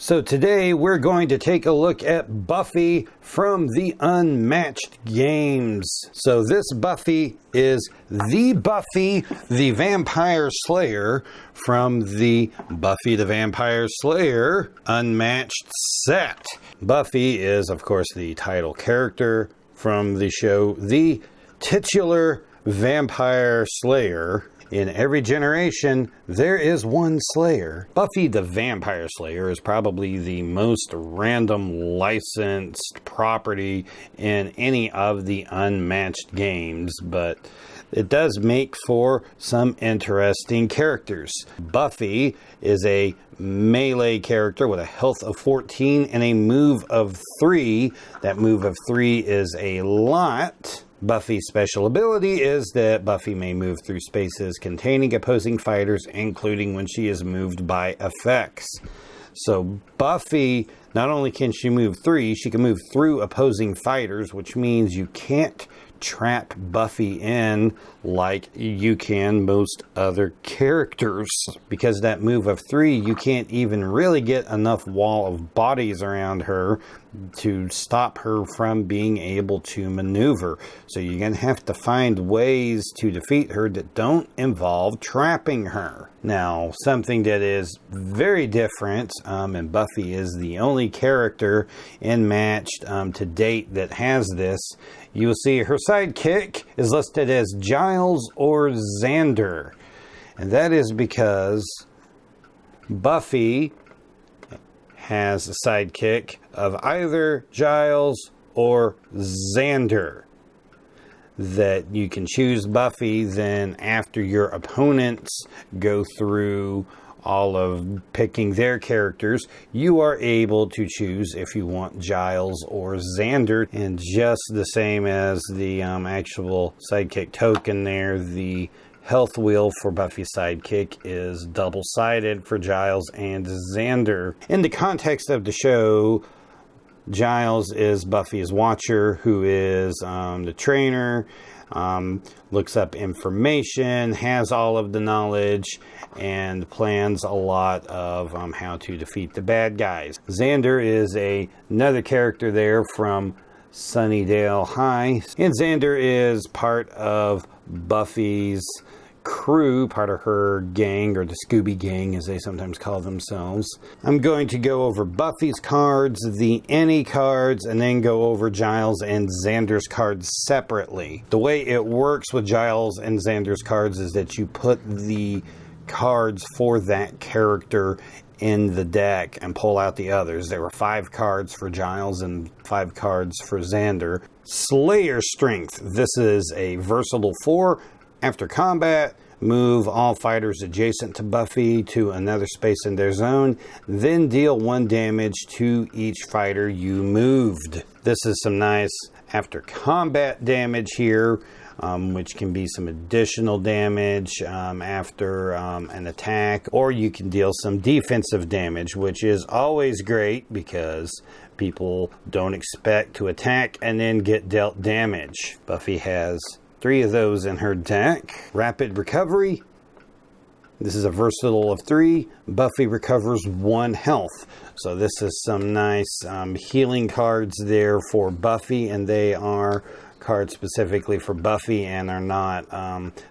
So today we're going to take a look at Buffy from the Unmatched games. So this Buffy is the Buffy the Vampire Slayer from the Buffy the Vampire Slayer Unmatched set. Buffy is, of course, the title character from the show, the titular Vampire Slayer. In every generation, there is one Slayer. Buffy the Vampire Slayer is probably the most random licensed property in any of the Unmatched games, but it does make for some interesting characters. Buffy is a melee character with a health of 14 and a move of 3. That move of 3 is a lot. Buffy's special ability is that Buffy may move through spaces containing opposing fighters, including when she is moved by effects. So Buffy, not only can she move 3, she can move through opposing fighters, which means you can't trap Buffy in like you can most other characters. Because that move of 3, you can't even really get enough wall of bodies around her to stop her from being able to maneuver. So you're going to have to find ways to defeat her that don't involve trapping her. Now, something that is very different, and Buffy is the only character in Matched to date that has this. You will see her sidekick is listed as Giles or Xander. And that is because Buffy has a sidekick of either Giles or Xander. That you can choose Buffy, then after your opponents go through all of picking their characters, you are able to choose if you want Giles or Xander. And just the same as the actual sidekick token there, the health wheel for Buffy's sidekick is double-sided for Giles and Xander. In the context of the show, Giles is Buffy's watcher, who is the trainer, looks up information, has all of the knowledge, and plans a lot of how to defeat the bad guys. Xander is another character there from Sunnydale High, and Xander is part of Buffy's crew, part of her gang, or the Scooby Gang as they sometimes call themselves. I'm going to go over Buffy's cards, the any cards, and then go over Giles and Xander's cards separately. The way it works with Giles and Xander's cards is that you put the cards for that character in the deck and pull out the others. There were 5 cards for Giles and 5 cards for Xander. Slayer Strength. This is a versatile 4. After combat, move all fighters adjacent to Buffy to another space in their zone, then deal 1 damage to each fighter you moved. This is some nice after combat damage here, which can be some additional damage after an attack, or you can deal some defensive damage, which is always great because people don't expect to attack and then get dealt damage. Buffy has 3 of those in her deck. Rapid Recovery. This is a versatile of 3. Buffy recovers 1 health. So this is some nice healing cards there for Buffy, and they are cards specifically for Buffy and are not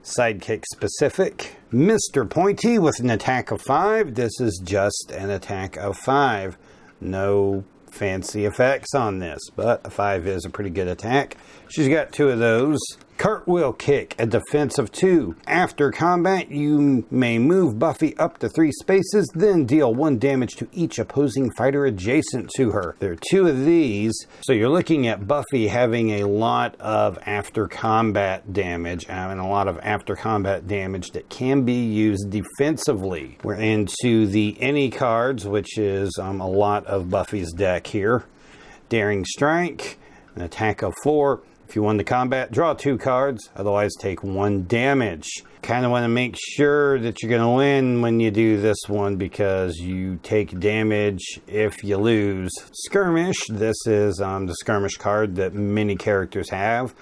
sidekick specific. Mr. Pointy with an attack of 5. This is just an attack of 5. No fancy effects on this, but a 5 is a pretty good attack. She's got 2 of those. Cartwheel Kick, a defense of 2. After combat, you may move Buffy up to 3 spaces, then deal 1 damage to each opposing fighter adjacent to her. There are 2 of these, so you're looking at Buffy having a lot of after combat damage, and a lot of after combat damage that can be used defensively. We're into the any cards, which is a lot of Buffy's deck here. Daring Strike, an attack of 4. If you won the combat, draw 2 cards, otherwise take 1 damage. Kind of want to make sure that you're going to win when you do this one because you take damage if you lose. Skirmish, this is the skirmish card that many characters have.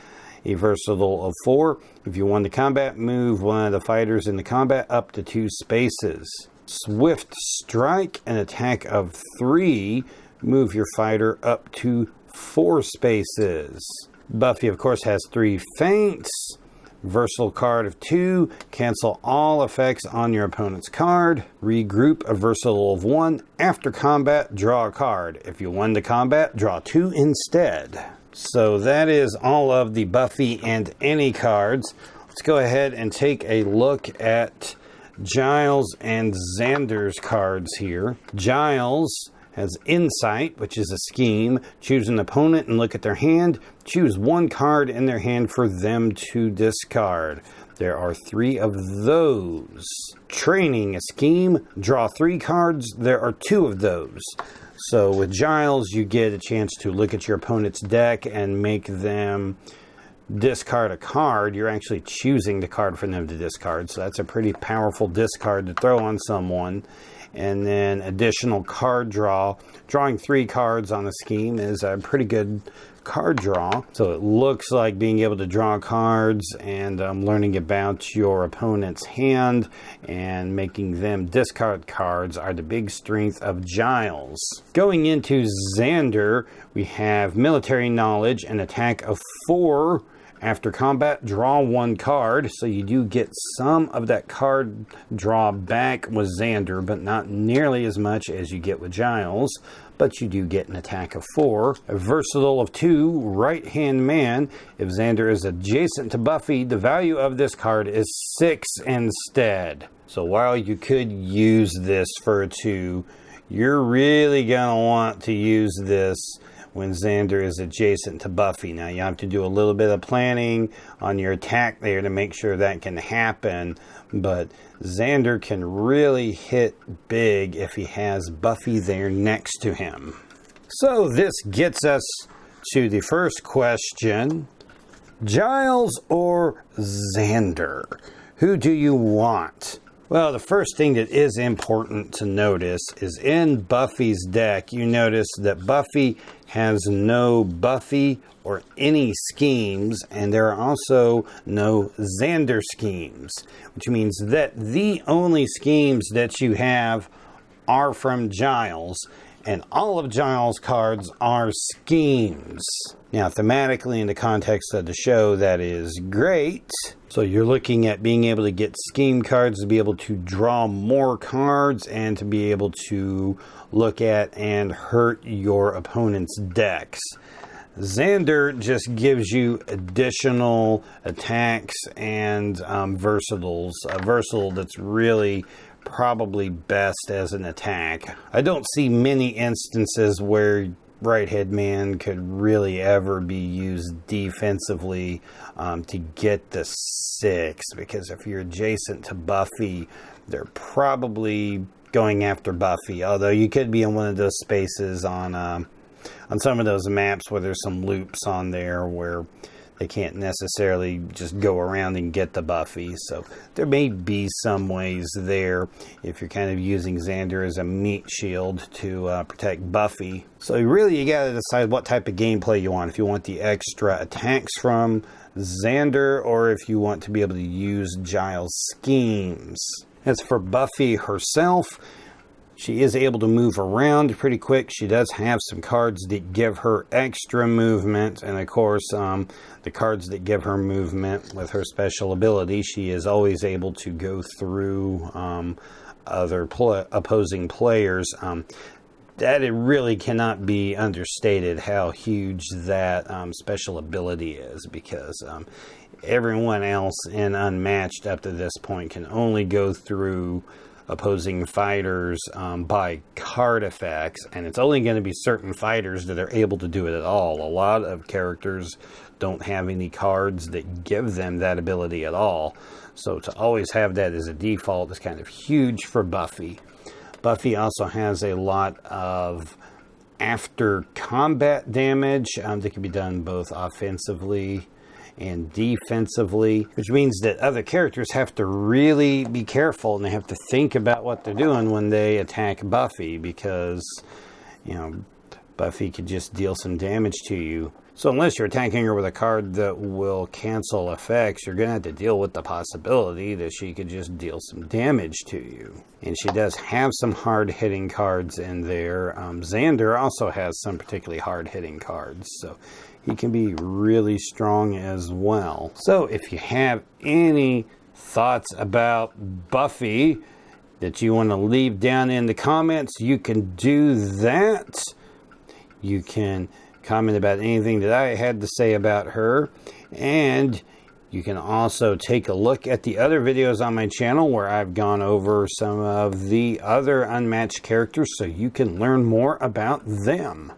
A versatile of 4. If you won the combat, move one of the fighters in the combat up to 2 spaces. Swift Strike, an attack of 3. Move your fighter up to 4 spaces. Buffy, of course, has 3 feints. Versatile card of 2. Cancel all effects on your opponent's card. Regroup, a versatile of 1. After combat, draw a card. If you won the combat, draw 2 instead. So that is all of the Buffy and Annie cards. Let's go ahead and take a look at Giles and Xander's cards here. Giles has Insight, which is a scheme. Choose an opponent and look at their hand. Choose 1 card in their hand for them to discard. There are 3 of those. Training, a scheme. Draw 3 cards. There are 2 of those. So with Giles, you get a chance to look at your opponent's deck and make them discard a card. You're actually choosing the card for them to discard. So that's a pretty powerful discard to throw on someone. And then additional card draw. Drawing 3 cards on a scheme is a pretty good card draw. So it looks like being able to draw cards and learning about your opponent's hand and making them discard cards are the big strength of Giles. Going into Xander, we have military knowledge, an attack of 4. After combat, draw 1 card, so you do get some of that card draw back with Xander, but not nearly as much as you get with Giles. But you do get an attack of 4. A versatile of 2, right-hand man. If Xander is adjacent to Buffy, the value of this card is 6 instead. So while you could use this for a 2, you're really going to want to use this when Xander is adjacent to Buffy. Now, you have to do a little bit of planning on your attack there to make sure that can happen, but Xander can really hit big if he has Buffy there next to him. So this gets us to the first question. Giles or Xander? Who do you want? Well, the first thing that is important to notice is in Buffy's deck, you notice that Buffy has no Buffy or any schemes, and there are also no Xander schemes, which means that the only schemes that you have are from Giles, and all of Giles' cards are schemes. Now, thematically, in the context of the show, that is great. So you're looking at being able to get scheme cards, to be able to draw more cards, and to be able to look at and hurt your opponent's decks. Xander just gives you additional attacks and versatiles. A versatile that's really probably best as an attack. I don't see many instances where right-head man could really ever be used defensively to get the 6, because if you're adjacent to Buffy, they're probably going after Buffy, although you could be in one of those spaces on some of those maps where there's some loops on there where they can't necessarily just go around and get the Buffy. So there may be some ways there if you're kind of using Xander as a meat shield to protect Buffy. So really you got to decide what type of gameplay you want. If you want the extra attacks from Xander, or if you want to be able to use Giles' schemes. As for Buffy herself, she is able to move around pretty quick. She does have some cards that give her extra movement. And of course, the cards that give her movement with her special ability, she is always able to go through other opposing players. That it really cannot be understated how huge that special ability is, because everyone else in Unmatched up to this point can only go through opposing fighters by card effects, and it's only going to be certain fighters that are able to do it at all. A lot of characters don't have any cards that give them that ability at all, so to always have that as a default is kind of huge for Buffy. Buffy also has a lot of after combat damage that can be done both offensively and defensively, which means that other characters have to really be careful and they have to think about what they're doing when they attack Buffy, because, you know, Buffy could just deal some damage to you. So unless you're attacking her with a card that will cancel effects, you're going to have to deal with the possibility that she could just deal some damage to you. And she does have some hard-hitting cards in there. Xander also has some particularly hard-hitting cards, so he can be really strong as well. So if you have any thoughts about Buffy that you want to leave down in the comments, you can do that. You can comment about anything that I had to say about her, and you can also take a look at the other videos on my channel where I've gone over some of the other Unmatched characters so you can learn more about them.